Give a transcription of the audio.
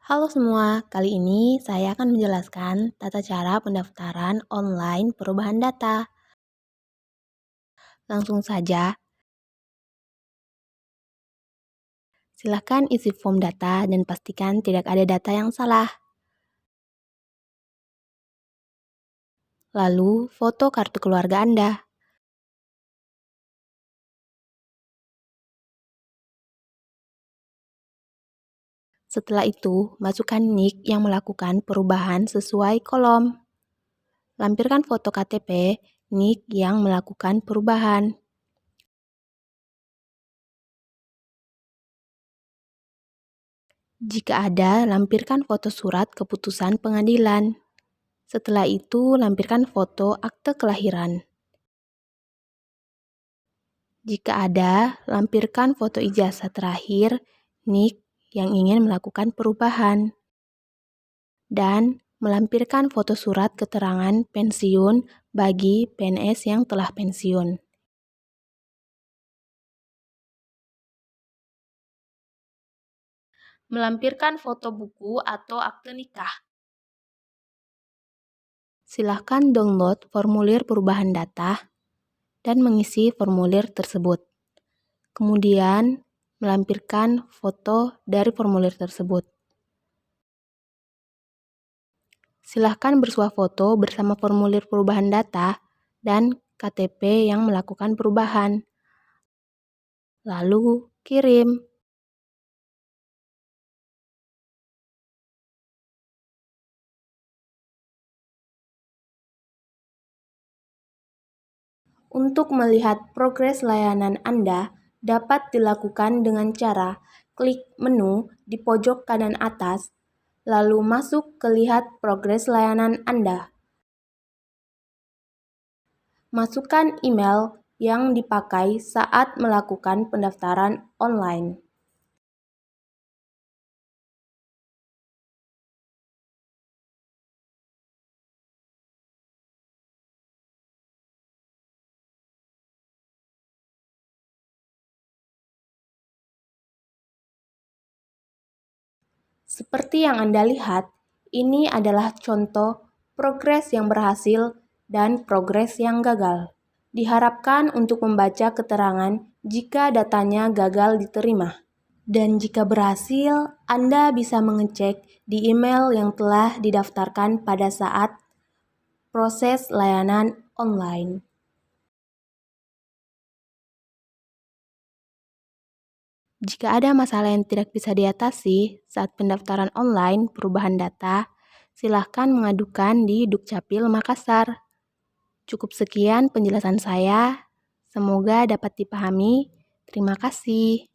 Halo semua, kali ini saya akan menjelaskan tata cara pendaftaran online perubahan data. Langsung saja, silakan isi form data dan pastikan tidak ada data yang salah. Lalu, foto kartu keluarga Anda. Setelah itu, masukkan NIK yang melakukan perubahan sesuai kolom. Lampirkan foto KTP, NIK yang melakukan perubahan. Jika ada, lampirkan foto surat keputusan pengadilan. Setelah itu, lampirkan foto akte kelahiran. Jika ada, lampirkan foto ijazah terakhir NIK yang ingin melakukan perubahan. Dan melampirkan foto surat keterangan pensiun bagi PNS yang telah pensiun. Melampirkan foto buku atau akte nikah. Silahkan download formulir perubahan data dan mengisi formulir tersebut. Kemudian, melampirkan foto dari formulir tersebut. Silahkan bersuah foto bersama formulir perubahan data dan KTP yang melakukan perubahan. Lalu, kirim. Untuk melihat progres layanan Anda dapat dilakukan dengan cara klik menu di pojok kanan atas, lalu masuk ke Lihat Progres Layanan Anda. Masukkan email yang dipakai saat melakukan pendaftaran online. Seperti yang Anda lihat, ini adalah contoh progres yang berhasil dan progres yang gagal. Diharapkan untuk membaca keterangan jika datanya gagal diterima. Dan jika berhasil, Anda bisa mengecek di email yang telah didaftarkan pada saat proses layanan online. Jika ada masalah yang tidak bisa diatasi saat pendaftaran online perubahan data, silakan mengadukan di Dukcapil Makassar. Cukup sekian penjelasan saya. Semoga dapat dipahami. Terima kasih.